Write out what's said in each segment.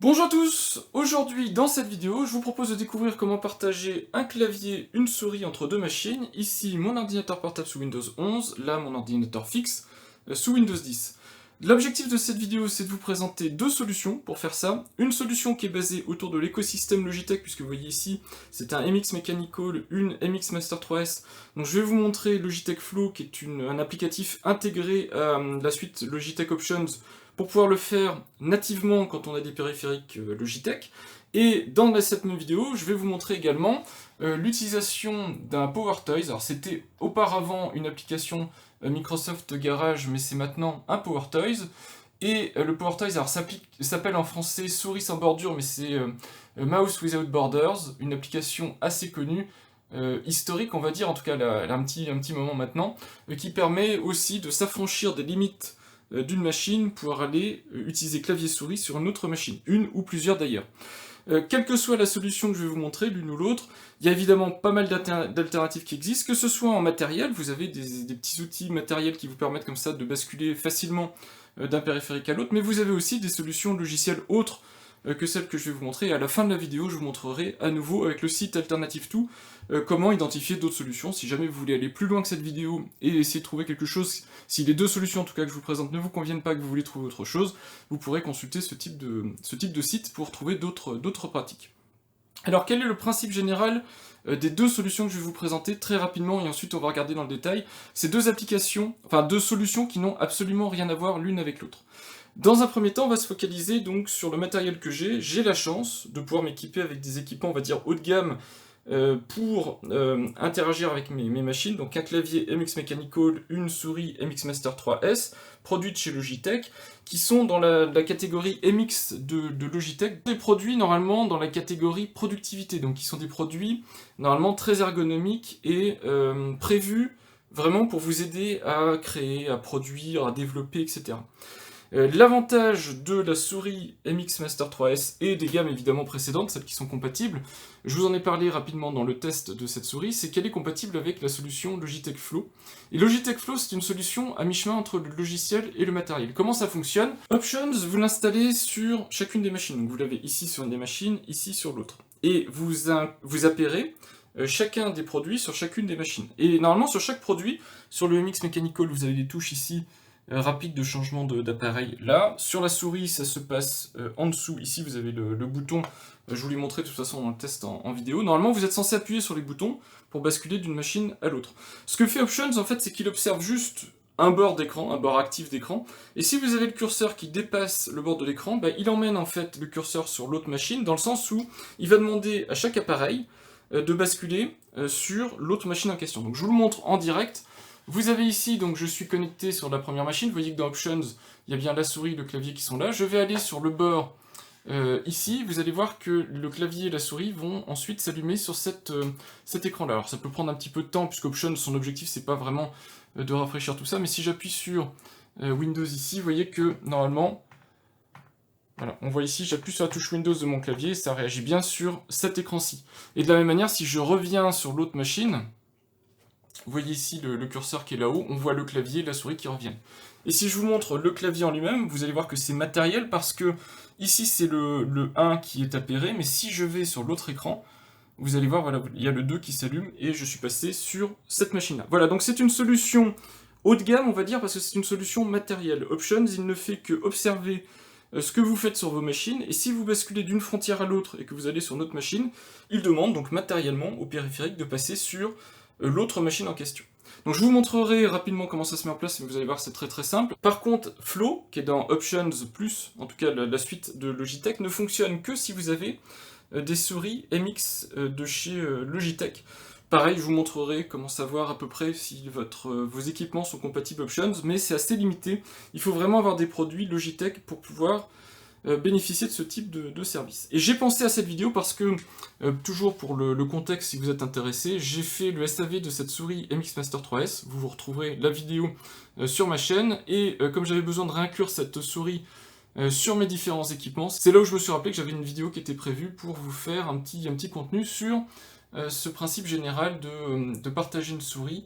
Bonjour à tous! Aujourd'hui, dans cette vidéo, je vous propose de découvrir comment partager un clavier, une souris entre deux machines. Ici, mon ordinateur portable sous Windows 11, là, mon ordinateur fixe sous Windows 10. L'objectif de cette vidéo, c'est de vous présenter deux solutions pour faire ça. Une solution qui est basée autour de l'écosystème Logitech, puisque vous voyez ici, c'est un MX Mechanical, une MX Master 3S. Donc je vais vous montrer Logitech Flow, qui est un applicatif intégré à la suite Logitech Options, pour pouvoir le faire nativement quand on a des périphériques Logitech. Et dans cette même vidéo, je vais vous montrer également l'utilisation d'un PowerToys. Alors c'était auparavant une application Microsoft Garage, mais c'est maintenant un PowerToys. Et le PowerToys s'appelle en français Souris sans bordure, mais c'est Mouse Without Borders, une application assez connue, historique on va dire, en tout cas elle a un petit moment maintenant, qui permet aussi de s'affranchir des limites d'une machine pour aller utiliser clavier-souris sur une autre machine, une ou plusieurs d'ailleurs. Quelle que soit la solution que je vais vous montrer, l'une ou l'autre, il y a évidemment pas mal d'alternatives qui existent, que ce soit en matériel, vous avez des petits outils matériels qui vous permettent comme ça de basculer facilement d'un périphérique à l'autre, mais vous avez aussi des solutions logicielles autres que celles que je vais vous montrer, et à la fin de la vidéo, je vous montrerai à nouveau avec le site Alternative2 comment identifier d'autres solutions. Si jamais vous voulez aller plus loin que cette vidéo et essayer de trouver quelque chose, si les deux solutions en tout cas que je vous présente ne vous conviennent pas, que vous voulez trouver autre chose, vous pourrez consulter ce type de site pour trouver d'autres pratiques. Alors quel est le principe général des deux solutions que je vais vous présenter très rapidement, et ensuite on va regarder dans le détail. Ces deux applications, enfin deux solutions qui n'ont absolument rien à voir l'une avec l'autre. Dans un premier temps, on va se focaliser donc sur le matériel que j'ai. J'ai la chance de pouvoir m'équiper avec des équipements, on va dire, haut de gamme pour interagir avec mes machines. Donc un clavier MX Mechanical, une souris MX Master 3S, produites chez Logitech, qui sont dans la catégorie MX de Logitech. Des produits normalement dans la catégorie productivité, donc qui sont des produits normalement très ergonomiques et prévus vraiment pour vous aider à créer, à produire, à développer, etc. L'avantage de la souris MX Master 3S et des gammes évidemment précédentes, celles qui sont compatibles, je vous en ai parlé rapidement dans le test de cette souris, c'est qu'elle est compatible avec la solution Logitech Flow. Et Logitech Flow, c'est une solution à mi-chemin entre le logiciel et le matériel. Comment ça fonctionne? Options, vous l'installez sur chacune des machines. Donc vous l'avez ici sur une des machines, ici sur l'autre. Et vous appairez chacun des produits sur chacune des machines. Et normalement, sur chaque produit, sur le MX Mechanical, vous avez des touches ici, rapide de changement d'appareil là. Sur la souris, ça se passe en dessous. Ici, vous avez le bouton. Je vous l'ai montré de toute façon dans le test en vidéo. Normalement, vous êtes censé appuyer sur les boutons pour basculer d'une machine à l'autre. Ce que fait Options, en fait, c'est qu'il observe juste un bord d'écran, un bord actif d'écran. Et si vous avez le curseur qui dépasse le bord de l'écran, bah, il emmène en fait le curseur sur l'autre machine, dans le sens où il va demander à chaque appareil de basculer sur l'autre machine en question. Donc je vous le montre en direct. Vous avez ici, donc je suis connecté sur la première machine, vous voyez que dans Options, il y a bien la souris et le clavier qui sont là. Je vais aller sur le bord ici, vous allez voir que le clavier et la souris vont ensuite s'allumer sur cet écran-là. Alors ça peut prendre un petit peu de temps, puisque Options, son objectif, c'est pas vraiment de rafraîchir tout ça, mais si j'appuie sur Windows ici, vous voyez que normalement, voilà, on voit ici, j'appuie sur la touche Windows de mon clavier, ça réagit bien sur cet écran-ci. Et de la même manière, si je reviens sur l'autre machine, vous voyez ici le curseur qui est là-haut, on voit le clavier et la souris qui reviennent. Et si je vous montre le clavier en lui-même, vous allez voir que c'est matériel parce que ici c'est le 1 qui est appairé, mais si je vais sur l'autre écran, vous allez voir, voilà, il y a le 2 qui s'allume et je suis passé sur cette machine-là. Voilà, donc c'est une solution haut de gamme, on va dire, parce que c'est une solution matérielle. Options, il ne fait que observer ce que vous faites sur vos machines, et si vous basculez d'une frontière à l'autre et que vous allez sur une autre machine, il demande donc matériellement au périphérique de passer sur l'autre machine en question. Donc je vous montrerai rapidement comment ça se met en place, et vous allez voir c'est très très simple. Par contre, Flow, qui est dans Options+, en tout cas la suite de Logitech, ne fonctionne que si vous avez des souris MX de chez Logitech. Pareil, je vous montrerai comment savoir à peu près si vos équipements sont compatibles Options, mais c'est assez limité. Il faut vraiment avoir des produits Logitech pour pouvoir bénéficier de ce type de service. Et j'ai pensé à cette vidéo parce que, toujours pour le contexte si vous êtes intéressé, j'ai fait le SAV de cette souris MX Master 3S, vous retrouverez la vidéo sur ma chaîne, et comme j'avais besoin de réinclure cette souris sur mes différents équipements, c'est là où je me suis rappelé que j'avais une vidéo qui était prévue pour vous faire un petit contenu sur ce principe général de partager une souris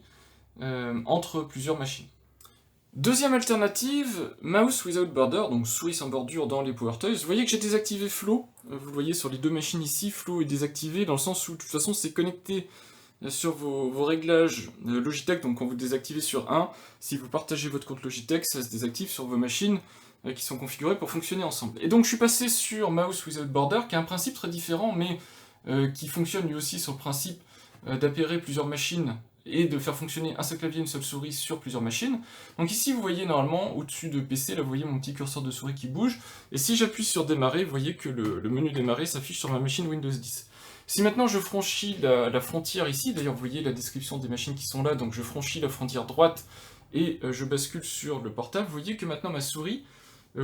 entre plusieurs machines. Deuxième alternative, Mouse Without Border, donc souris sans bordure dans les PowerToys. Vous voyez que j'ai désactivé Flow, vous le voyez sur les deux machines ici, Flow est désactivé, dans le sens où de toute façon c'est connecté sur vos réglages Logitech, donc quand vous désactivez sur un, si vous partagez votre compte Logitech, ça se désactive sur vos machines qui sont configurées pour fonctionner ensemble. Et donc je suis passé sur Mouse Without Border, qui a un principe très différent, mais qui fonctionne lui aussi sur le principe d'appairer plusieurs machines et de faire fonctionner un seul clavier et une seule souris sur plusieurs machines. Donc ici vous voyez normalement au-dessus de PC, là vous voyez mon petit curseur de souris qui bouge, et si j'appuie sur démarrer, vous voyez que le menu démarrer s'affiche sur ma machine Windows 10. Si maintenant je franchis la frontière ici, d'ailleurs vous voyez la description des machines qui sont là, donc je franchis la frontière droite et je bascule sur le portable, vous voyez que maintenant ma souris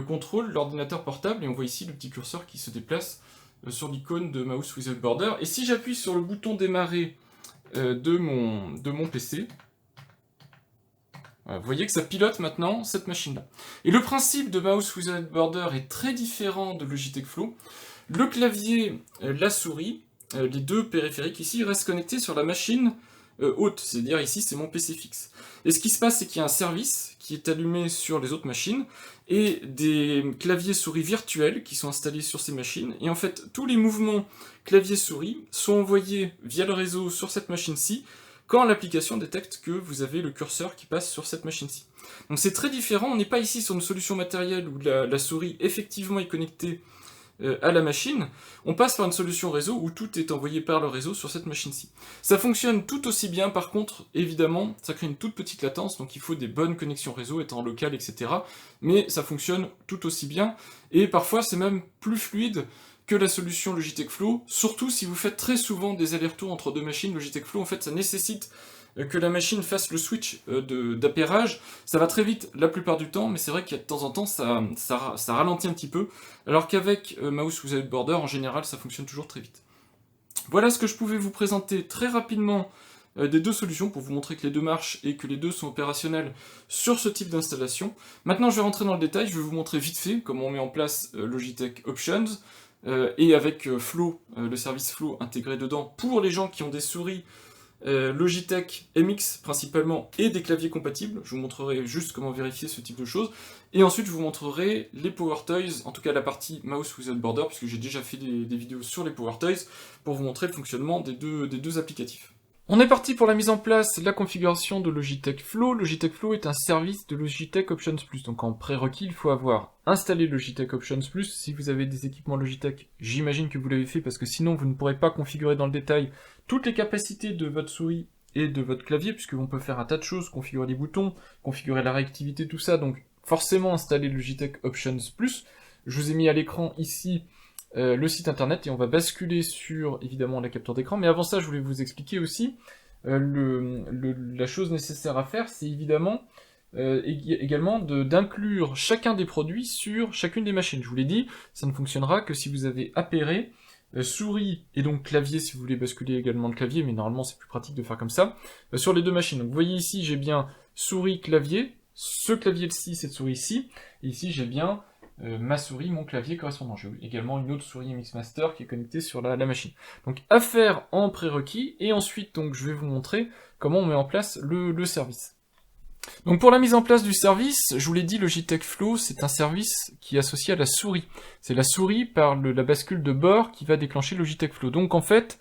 contrôle l'ordinateur portable, et on voit ici le petit curseur qui se déplace sur l'icône de Mouse Without Border. Et si j'appuie sur le bouton démarrer de mon PC, voilà, vous voyez que ça pilote maintenant cette machine-là. Et le principe de Mouse Without Border est très différent de Logitech Flow. Le clavier, la souris, les deux périphériques ici restent connectés sur la machine haute, c'est-à-dire ici c'est mon PC fixe. Et ce qui se passe, c'est qu'il y a un service qui est allumé sur les autres machines, et des claviers souris virtuels qui sont installés sur ces machines, et en fait tous les mouvements clavier souris sont envoyés via le réseau sur cette machine-ci, quand l'application détecte que vous avez le curseur qui passe sur cette machine-ci. Donc c'est très différent, on n'est pas ici sur une solution matérielle où la souris effectivement est connectée à la machine, on passe par une solution réseau où tout est envoyé par le réseau sur cette machine-ci. Ça fonctionne tout aussi bien, par contre, évidemment, ça crée une toute petite latence, donc il faut des bonnes connexions réseau, étant local, etc. Mais ça fonctionne tout aussi bien, et parfois c'est même plus fluide que la solution Logitech Flow, surtout si vous faites très souvent des allers-retours entre deux machines. Logitech Flow, en fait, ça nécessite que la machine fasse le switch d'appairage. Ça va très vite la plupart du temps, mais c'est vrai qu'il y a de temps en temps, ça ralentit un petit peu, alors qu'avec Mouse Without Border, en général, ça fonctionne toujours très vite. Voilà ce que je pouvais vous présenter très rapidement des deux solutions, pour vous montrer que les deux marchent et que les deux sont opérationnels sur ce type d'installation. Maintenant, je vais rentrer dans le détail, je vais vous montrer vite fait comment on met en place Logitech Options, et avec Flow, le service Flow intégré dedans, pour les gens qui ont des souris Logitech MX principalement et des claviers compatibles. Je vous montrerai juste comment vérifier ce type de choses. Et ensuite je vous montrerai les PowerToys, en tout cas la partie Mouse Without Border, puisque j'ai déjà fait des vidéos sur les PowerToys, pour vous montrer le fonctionnement des deux applicatifs. On est parti pour la mise en place, la configuration de Logitech Flow. Logitech Flow est un service de Logitech Options Plus. Donc en prérequis, il faut avoir installé Logitech Options Plus. Si vous avez des équipements Logitech, j'imagine que vous l'avez fait, parce que sinon vous ne pourrez pas configurer dans le détail toutes les capacités de votre souris et de votre clavier, puisqu'on peut faire un tas de choses, configurer les boutons, configurer la réactivité, tout ça. Donc forcément installer Logitech Options Plus. Je vous ai mis à l'écran ici le site internet, et on va basculer sur évidemment la capture d'écran. Mais avant ça, je voulais vous expliquer aussi la chose nécessaire à faire, c'est évidemment également d'inclure chacun des produits sur chacune des machines. Je vous l'ai dit, ça ne fonctionnera que si vous avez appairé souris et donc clavier, si vous voulez basculer également le clavier, mais normalement c'est plus pratique de faire comme ça, sur les deux machines. Donc vous voyez ici, j'ai bien souris, clavier, ce clavier-ci, cette souris-ci, et ici j'ai bien ma souris, mon clavier correspondant. J'ai également une autre souris MX Master qui est connectée sur la machine. Donc à faire en prérequis, et ensuite donc je vais vous montrer comment on met en place le service. Donc pour la mise en place du service, je vous l'ai dit, Logitech Flow, c'est un service qui est associé à la souris. C'est la souris par la bascule de bord qui va déclencher Logitech Flow. Donc en fait,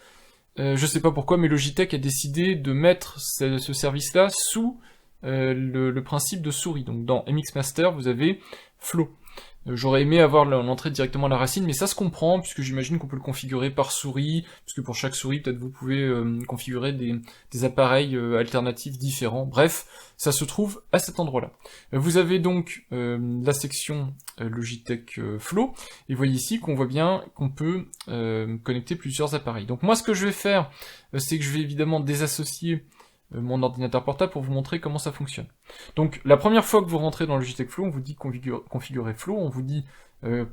je sais pas pourquoi, mais Logitech a décidé de mettre ce service-là sous le principe de souris. Donc dans MX Master, vous avez Flow. J'aurais aimé avoir l'entrée directement à la racine, mais ça se comprend, puisque j'imagine qu'on peut le configurer par souris, puisque pour chaque souris, peut-être vous pouvez configurer des appareils alternatifs différents. Bref, ça se trouve à cet endroit-là. Vous avez donc la section Logitech Flow, et vous voyez ici qu'on voit bien qu'on peut connecter plusieurs appareils. Donc moi, ce que je vais faire, c'est que je vais évidemment désassocier mon ordinateur portable pour vous montrer comment ça fonctionne. Donc la première fois que vous rentrez dans Logitech Flow, on vous dit configurer Flow, on vous dit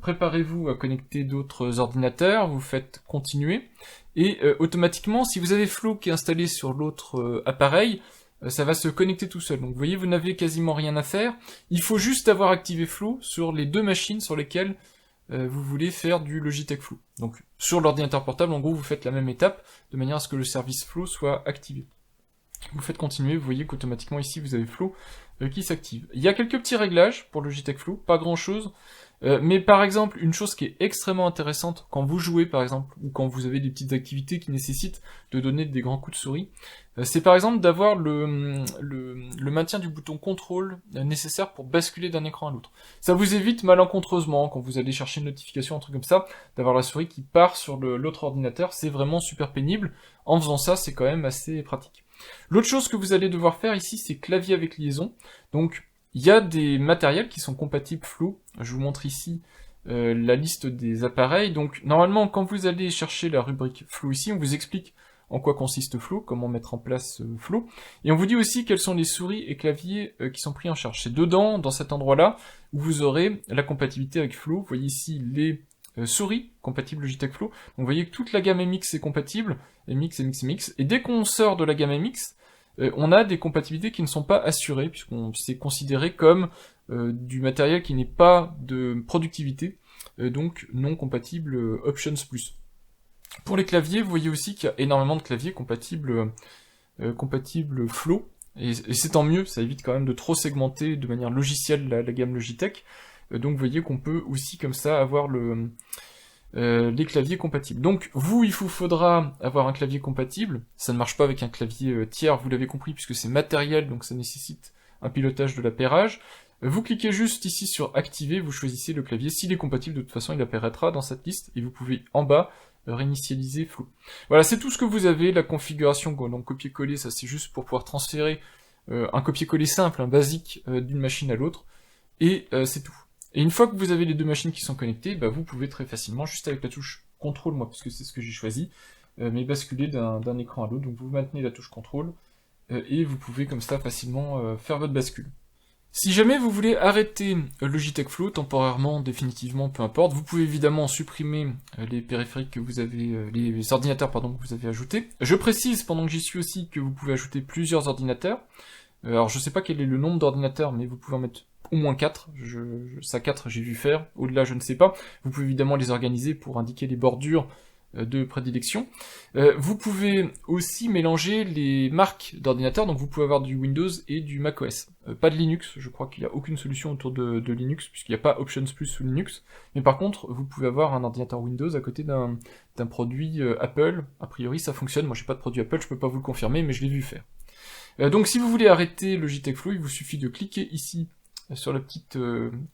préparez-vous à connecter d'autres ordinateurs, vous faites continuer, et automatiquement, si vous avez Flow qui est installé sur l'autre appareil, ça va se connecter tout seul. Donc vous voyez, vous n'avez quasiment rien à faire, il faut juste avoir activé Flow sur les deux machines sur lesquelles vous voulez faire du Logitech Flow. Donc sur l'ordinateur portable, en gros, vous faites la même étape, de manière à ce que le service Flow soit activé. Vous faites continuer, vous voyez qu'automatiquement ici vous avez Flow qui s'active. Il y a quelques petits réglages pour Logitech Flow, pas grand chose, mais par exemple, une chose qui est extrêmement intéressante quand vous jouez par exemple, ou quand vous avez des petites activités qui nécessitent de donner des grands coups de souris, c'est par exemple d'avoir le maintien du bouton contrôle nécessaire pour basculer d'un écran à l'autre. Ça vous évite malencontreusement, quand vous allez chercher une notification, un truc comme ça, d'avoir la souris qui part sur l'autre ordinateur, c'est vraiment super pénible. En faisant ça, c'est quand même assez pratique. L'autre chose que vous allez devoir faire ici, c'est clavier avec liaison. Donc, il y a des matériels qui sont compatibles Flow. Je vous montre ici la liste des appareils. Donc, normalement, quand vous allez chercher la rubrique Flow ici, on vous explique en quoi consiste Flow, comment mettre en place Flow. Et on vous dit aussi quels sont les souris et claviers qui sont pris en charge. C'est dedans, dans cet endroit-là, où vous aurez la compatibilité avec Flow. Vous voyez ici les souris compatibles Logitech Flow. Donc vous voyez que toute la gamme MX est compatible, MX, MX, MX. Et dès qu'on sort de la gamme MX, on a des compatibilités qui ne sont pas assurées, puisqu'on s'est considéré comme du matériel qui n'est pas de productivité, donc non compatible Options+. Pour les claviers, vous voyez aussi qu'il y a énormément de claviers compatibles Flow, et c'est tant mieux, ça évite quand même de trop segmenter de manière logicielle la gamme Logitech. Donc vous voyez qu'on peut aussi comme ça avoir les claviers compatibles. Donc vous, il vous faudra avoir un clavier compatible, ça ne marche pas avec un clavier tiers, vous l'avez compris, puisque c'est matériel, donc ça nécessite un pilotage de l'appairage. Vous cliquez juste ici sur activer, vous choisissez le clavier, s'il est compatible, de toute façon il apparaîtra dans cette liste, et vous pouvez en bas réinitialiser Flow. Voilà, c'est tout ce que vous avez, la configuration, donc copier-coller, ça c'est juste pour pouvoir transférer un copier-coller simple, un basique d'une machine à l'autre, et c'est tout. Et une fois que vous avez les deux machines qui sont connectées, bah vous pouvez très facilement, juste avec la touche CTRL, moi, parce que c'est ce que j'ai choisi, mais basculer d'un écran à l'autre. Donc vous maintenez la touche CTRL, et vous pouvez comme ça facilement faire votre bascule. Si jamais vous voulez arrêter Logitech Flow, temporairement, définitivement, peu importe, vous pouvez évidemment supprimer les périphériques que vous avez, les ordinateurs pardon, que vous avez ajoutés. Je précise, pendant que j'y suis aussi, que vous pouvez ajouter plusieurs ordinateurs. Alors je sais pas quel est le nombre d'ordinateurs, mais vous pouvez en mettre au moins 4, ça 4 j'ai vu faire, au-delà je ne sais pas. Vous pouvez évidemment les organiser pour indiquer les bordures de prédilection. Vous pouvez aussi mélanger les marques d'ordinateurs, donc vous pouvez avoir du Windows et du macOS. Pas de Linux, je crois qu'il n'y a aucune solution autour de Linux, puisqu'il n'y a pas Options Plus sous Linux, mais par contre, vous pouvez avoir un ordinateur Windows à côté d'un produit Apple. A priori ça fonctionne, moi j'ai pas de produit Apple, je peux pas vous le confirmer, mais je l'ai vu faire. Donc si vous voulez arrêter Logitech Flow, il vous suffit de cliquer ici sur la petite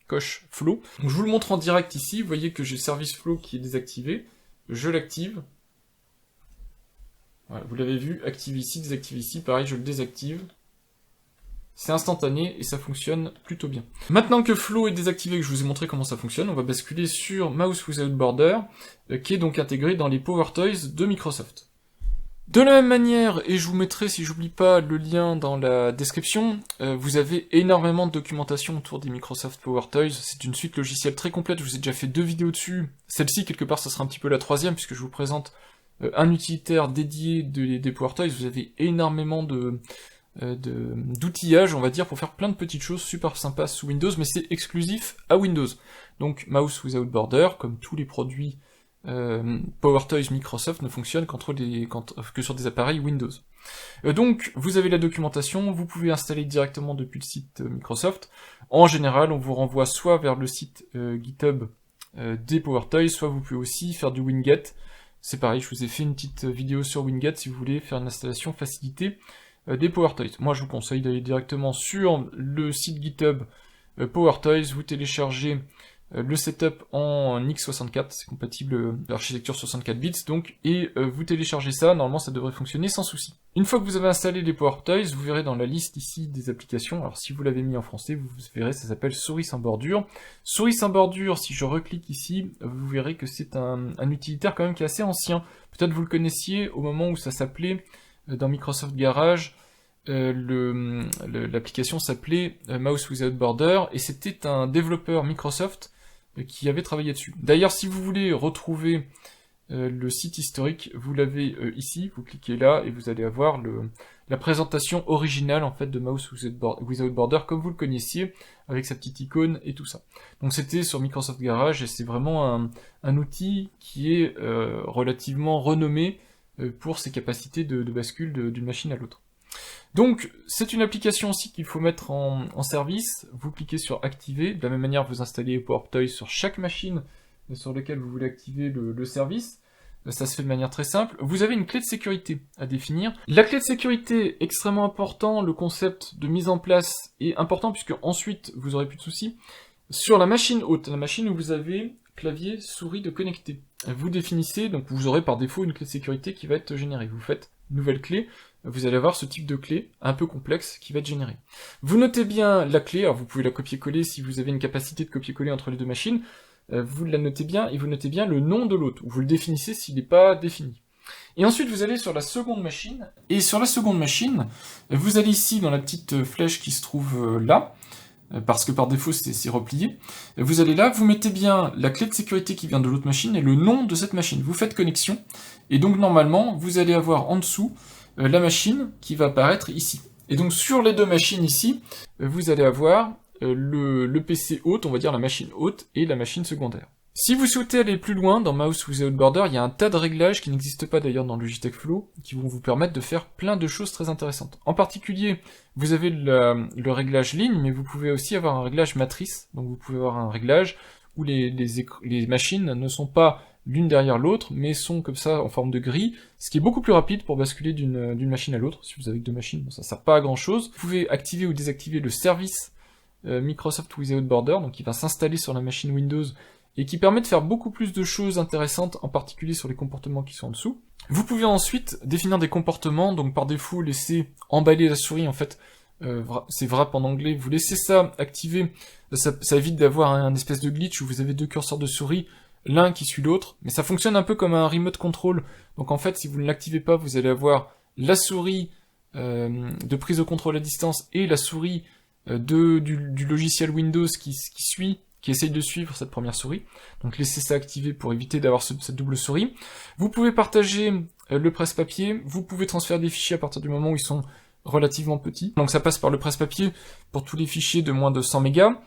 coche Flow. Donc, je vous le montre en direct ici, vous voyez que j'ai Service Flow qui est désactivé, je l'active. Voilà, vous l'avez vu, active ici, désactive ici, pareil je le désactive. C'est instantané et ça fonctionne plutôt bien. Maintenant que Flow est désactivé et que je vous ai montré comment ça fonctionne, on va basculer sur Mouse Without Border, qui est donc intégré dans les Power Toys de Microsoft. De la même manière, et je vous mettrai, si j'oublie pas, le lien dans la description, vous avez énormément de documentation autour des Microsoft Power Toys. C'est une suite logicielle très complète, je vous ai déjà fait 2 vidéos dessus. Celle-ci, quelque part, ça sera un petit peu la 3e, puisque je vous présente un utilitaire dédié des Power Toys. Vous avez énormément d'outillage, on va dire, pour faire plein de petites choses super sympas sous Windows, mais c'est exclusif à Windows. Donc, Mouse Without Border, comme tous les produits Power Toys Microsoft, ne fonctionne que sur des appareils Windows. Donc vous avez la documentation, vous pouvez installer directement depuis le site Microsoft. En général, on vous renvoie soit vers le site GitHub des Power Toys, soit vous pouvez aussi faire du Winget. C'est pareil, je vous ai fait une petite vidéo sur Winget si vous voulez faire une installation facilitée des Power Toys. Moi je vous conseille d'aller directement sur le site GitHub Power Toys, vous téléchargez le setup en x64, c'est compatible l'architecture 64 bits, donc, et vous téléchargez ça, normalement ça devrait fonctionner sans souci. Une fois que vous avez installé les Power Toys, vous verrez dans la liste ici des applications, alors si vous l'avez mis en français, vous verrez, ça s'appelle Souris sans bordure. Souris sans bordure, si je reclique ici, vous verrez que c'est un utilitaire quand même qui est assez ancien. Peut-être vous le connaissiez au moment où ça s'appelait, dans Microsoft Garage, l'application s'appelait Mouse Without Border, et c'était un développeur Microsoft qui avait travaillé dessus. D'ailleurs, si vous voulez retrouver le site historique, vous l'avez ici, vous cliquez là, et vous allez avoir la présentation originale en fait de Mouse Without Border, comme vous le connaissiez, avec sa petite icône et tout ça. Donc c'était sur Microsoft Garage, et c'est vraiment un outil qui est relativement renommé pour ses capacités de bascule d'une machine à l'autre. Donc, c'est une application aussi qu'il faut mettre en service. Vous cliquez sur activer. De la même manière, vous installez PowerToys sur chaque machine sur laquelle vous voulez activer le service. Ça se fait de manière très simple. Vous avez une clé de sécurité à définir. La clé de sécurité, extrêmement important. Le concept de mise en place est important puisque ensuite, vous n'aurez plus de soucis. Sur la machine haute, la machine où vous avez clavier, souris de connecter. Vous définissez, donc vous aurez par défaut une clé de sécurité qui va être générée. Vous faites une nouvelle clé. Vous allez avoir ce type de clé un peu complexe qui va être généré. Vous notez bien la clé, alors vous pouvez la copier-coller si vous avez une capacité de copier-coller entre les deux machines, vous la notez bien et vous notez bien le nom de l'autre, ou vous le définissez s'il n'est pas défini. Et ensuite vous allez sur la seconde machine, et sur la seconde machine, vous allez ici dans la petite flèche qui se trouve là, parce que par défaut c'est replié, vous allez là, vous mettez bien la clé de sécurité qui vient de l'autre machine et le nom de cette machine. Vous faites connexion, et donc normalement vous allez avoir en dessous la machine qui va apparaître ici. Et donc sur les deux machines ici, vous allez avoir le PC hôte, on va dire la machine haute, et la machine secondaire. Si vous souhaitez aller plus loin dans Mouse Without Border, il y a un tas de réglages qui n'existent pas d'ailleurs dans Logitech Flow, qui vont vous permettre de faire plein de choses très intéressantes. En particulier, vous avez le réglage ligne, mais vous pouvez aussi avoir un réglage matrice, donc vous pouvez avoir un réglage où les machines ne sont pas l'une derrière l'autre, mais sont comme ça en forme de grille, ce qui est beaucoup plus rapide pour basculer d'une machine à l'autre. Si vous avez deux machines, bon, ça sert pas à grand chose. Vous pouvez activer ou désactiver le service Microsoft Without Border, donc qui va s'installer sur la machine Windows, et qui permet de faire beaucoup plus de choses intéressantes, en particulier sur les comportements qui sont en dessous. Vous pouvez ensuite définir des comportements, donc par défaut laisser emballer la souris, en fait, c'est wrap en anglais, vous laissez ça activer, ça évite d'avoir un espèce de glitch où vous avez deux curseurs de souris, l'un qui suit l'autre, mais ça fonctionne un peu comme un remote control, donc en fait si vous ne l'activez pas, vous allez avoir la souris de prise de contrôle à distance et la souris du logiciel Windows qui essaye de suivre cette première souris, donc laissez ça activé pour éviter d'avoir cette double souris. Vous pouvez partager le presse-papier, vous pouvez transférer des fichiers à partir du moment où ils sont relativement petits, donc ça passe par le presse-papier pour tous les fichiers de moins de 100 mégas.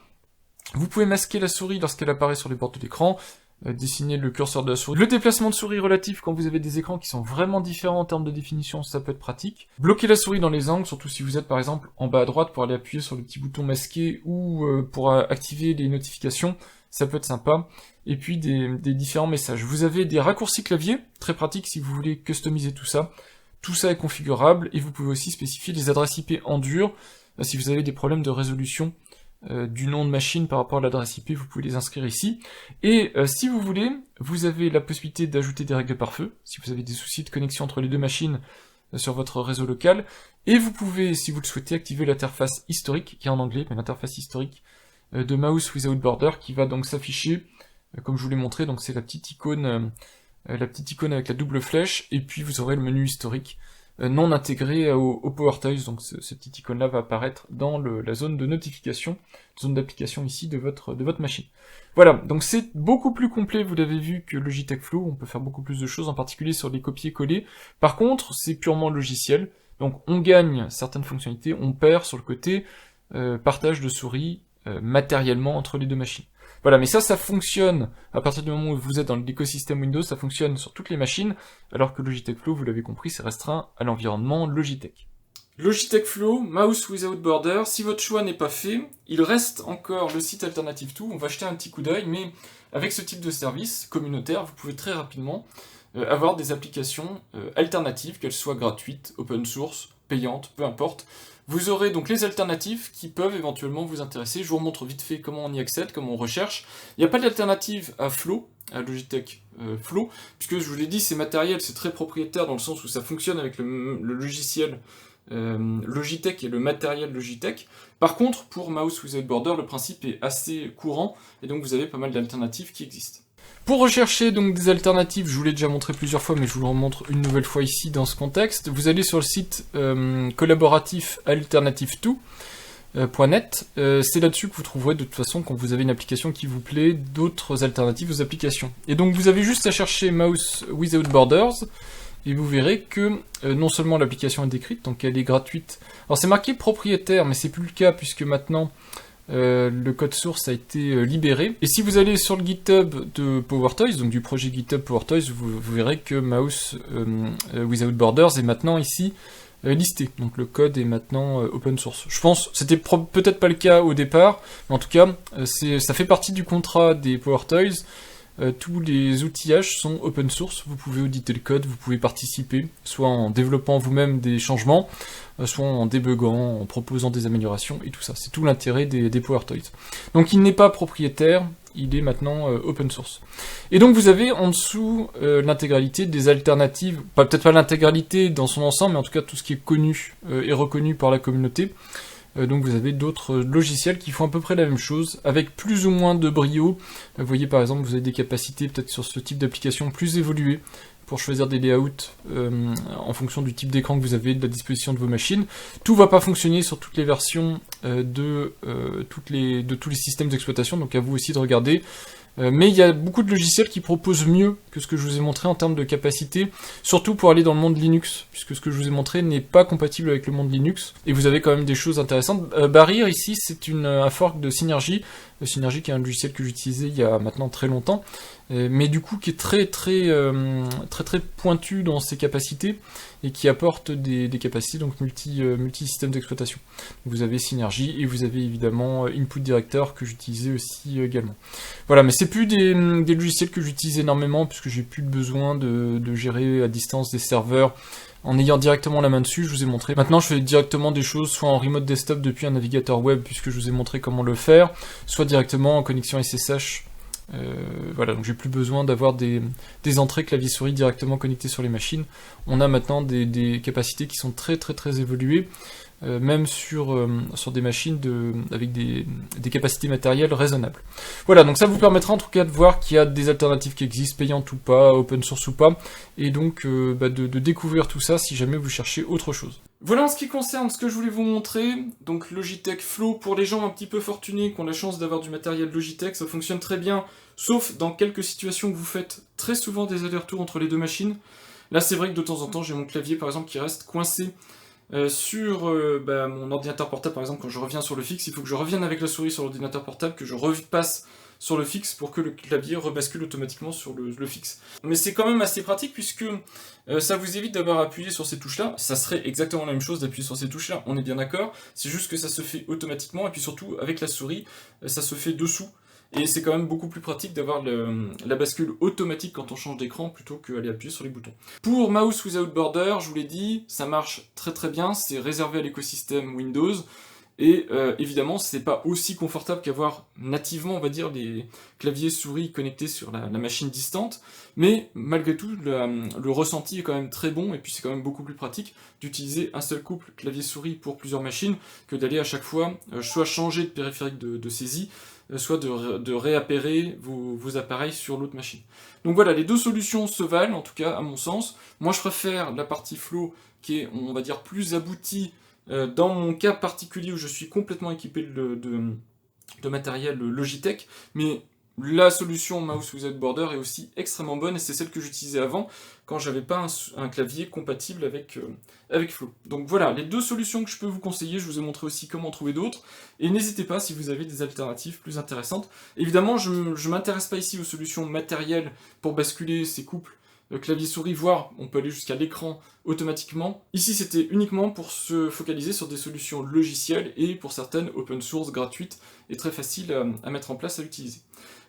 Vous pouvez masquer la souris lorsqu'elle apparaît sur les bords de l'écran, dessiner le curseur de la souris. Le déplacement de souris relatif quand vous avez des écrans qui sont vraiment différents en termes de définition, ça peut être pratique. Bloquer la souris dans les angles, surtout si vous êtes par exemple en bas à droite pour aller appuyer sur le petit bouton masqué ou pour activer les notifications, ça peut être sympa. Et puis des différents messages. Vous avez des raccourcis clavier, très pratiques si vous voulez customiser tout ça. Tout ça est configurable et vous pouvez aussi spécifier les adresses IP en dur. Si vous avez des problèmes de résolution du nom de machine par rapport à l'adresse IP, vous pouvez les inscrire ici. Et si vous voulez, vous avez la possibilité d'ajouter des règles par feu, si vous avez des soucis de connexion entre les deux machines sur votre réseau local. Et vous pouvez, si vous le souhaitez, activer l'interface historique, qui est en anglais, mais l'interface historique de Mouse Without Border, qui va donc s'afficher, comme je vous l'ai montré, donc c'est la petite icône avec la double flèche, et puis vous aurez le menu historique non intégré au PowerToys, donc cette petite icône-là va apparaître dans la zone de notification, zone d'application ici de votre machine. Voilà, donc c'est beaucoup plus complet, vous l'avez vu, que Logitech Flow, on peut faire beaucoup plus de choses, en particulier sur les copier-coller. Par contre, c'est purement logiciel, donc on gagne certaines fonctionnalités, on perd sur le côté partage de souris matériellement entre les deux machines. Voilà, mais ça fonctionne à partir du moment où vous êtes dans l'écosystème Windows, ça fonctionne sur toutes les machines, alors que Logitech Flow, vous l'avez compris, c'est restreint à l'environnement Logitech. Logitech Flow, Mouse Without Border, si votre choix n'est pas fait, il reste encore le site Alternative2, on va jeter un petit coup d'œil, mais avec ce type de service communautaire, vous pouvez très rapidement avoir des applications alternatives, qu'elles soient gratuites, open source, payantes, peu importe. Vous aurez donc les alternatives qui peuvent éventuellement vous intéresser. Je vous remontre vite fait comment on y accède, comment on recherche. Il n'y a pas d'alternative à Flow, à Logitech Flow, puisque je vous l'ai dit, c'est matériel, c'est très propriétaire dans le sens où ça fonctionne avec le logiciel Logitech et le matériel Logitech. Par contre, pour Mouse Without Border, le principe est assez courant, et donc vous avez pas mal d'alternatives qui existent. Pour rechercher donc des alternatives, je vous l'ai déjà montré plusieurs fois, mais je vous le remontre une nouvelle fois ici dans ce contexte. Vous allez sur le site collaboratif alternative2.net. C'est là-dessus que vous trouverez de toute façon, quand vous avez une application qui vous plaît, d'autres alternatives aux applications. Et donc vous avez juste à chercher Mouse Without Borders, et vous verrez que non seulement l'application est décrite, donc elle est gratuite. Alors c'est marqué propriétaire, mais c'est plus le cas puisque maintenant le code source a été libéré. Et si vous allez sur le GitHub de PowerToys, donc du projet GitHub PowerToys, vous verrez que Mouse Without Borders est maintenant ici listé. Donc le code est maintenant open source. Je pense, c'était peut-être pas le cas au départ, mais en tout cas, ça fait partie du contrat des PowerToys. Tous les outillages sont open source, vous pouvez auditer le code, vous pouvez participer, soit en développant vous-même des changements, soit en débuguant, en proposant des améliorations, et tout ça. C'est tout l'intérêt des PowerToys. Donc il n'est pas propriétaire, il est maintenant open source. Et donc vous avez en dessous l'intégralité des alternatives, peut-être pas l'intégralité dans son ensemble, mais en tout cas tout ce qui est connu et reconnu par la communauté. Donc vous avez d'autres logiciels qui font à peu près la même chose, avec plus ou moins de brio. Vous voyez par exemple, vous avez des capacités peut-être sur ce type d'application plus évoluées, pour choisir des layouts en fonction du type d'écran que vous avez, de la disposition de vos machines. Tout va pas fonctionner sur toutes les versions de tous les systèmes d'exploitation, donc à vous aussi de regarder. Mais il y a beaucoup de logiciels qui proposent mieux que ce que je vous ai montré en termes de capacité, surtout pour aller dans le monde Linux, puisque ce que je vous ai montré n'est pas compatible avec le monde Linux, et vous avez quand même des choses intéressantes. Barrier, ici, c'est un fork de Synergy, Synergy qui est un logiciel que j'utilisais il y a maintenant très longtemps, mais du coup qui est très pointu dans ses capacités, et qui apporte des capacités donc multi-systèmes d'exploitation. Vous avez Synergy, et vous avez évidemment Input Director que j'utilisais aussi également. Voilà, mais c'est plus des logiciels que j'utilise énormément, puisque j'ai plus besoin de gérer à distance des serveurs, en ayant directement la main dessus. Je vous ai montré. Maintenant, je fais directement des choses, soit en remote desktop depuis un navigateur web, puisque je vous ai montré comment le faire, soit directement en connexion SSH. Voilà, donc j'ai plus besoin d'avoir des entrées clavier-souris directement connectées sur les machines. On a maintenant des capacités qui sont très évoluées, même sur des machines avec des capacités matérielles raisonnables. Voilà, donc ça vous permettra en tout cas de voir qu'il y a des alternatives qui existent, payantes ou pas, open source ou pas, et donc de découvrir tout ça si jamais vous cherchez autre chose. Voilà en ce qui concerne ce que je voulais vous montrer. Donc Logitech Flow, pour les gens un petit peu fortunés qui ont la chance d'avoir du matériel Logitech, ça fonctionne très bien, sauf dans quelques situations où vous faites très souvent des allers-retours entre les deux machines. Là c'est vrai que de temps en temps j'ai mon clavier par exemple qui reste coincé sur mon ordinateur portable. Par exemple, quand je reviens sur le fixe, il faut que je revienne avec la souris sur l'ordinateur portable, que je repasse sur le fixe pour que le clavier rebascule automatiquement sur le fixe. Mais c'est quand même assez pratique puisque ça vous évite d'avoir appuyé sur ces touches-là. Ça serait exactement la même chose d'appuyer sur ces touches-là, on est bien d'accord. C'est juste que ça se fait automatiquement et puis surtout avec la souris, ça se fait dessous. Et c'est quand même beaucoup plus pratique d'avoir la bascule automatique quand on change d'écran plutôt qu'aller appuyer sur les boutons. Pour Mouse Without Border, je vous l'ai dit, ça marche très bien, c'est réservé à l'écosystème Windows. Et évidemment, c'est pas aussi confortable qu'avoir nativement, on va dire, les claviers souris connectés sur la machine distante, mais malgré tout, le ressenti est quand même très bon, et puis c'est quand même beaucoup plus pratique d'utiliser un seul couple clavier-souris pour plusieurs machines, que d'aller à chaque fois soit changer de périphérique de saisie, soit de réappairer vos appareils sur l'autre machine. Donc voilà, les deux solutions se valent, en tout cas à mon sens. Moi je préfère la partie Flow, qui est, on va dire, plus aboutie, dans mon cas particulier où je suis complètement équipé de matériel Logitech, mais la solution Mouse Without Border est aussi extrêmement bonne, et c'est celle que j'utilisais avant, quand j'avais pas un clavier compatible avec Flow. Donc voilà, les deux solutions que je peux vous conseiller, je vous ai montré aussi comment trouver d'autres, et n'hésitez pas si vous avez des alternatives plus intéressantes. Évidemment, je ne m'intéresse pas ici aux solutions matérielles pour basculer ces couples clavier-souris, voire on peut aller jusqu'à l'écran automatiquement. Ici c'était uniquement pour se focaliser sur des solutions logicielles et pour certaines open source gratuites et très faciles à mettre en place, à utiliser.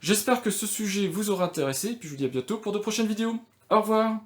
J'espère que ce sujet vous aura intéressé, et puis je vous dis à bientôt pour de prochaines vidéos. Au revoir!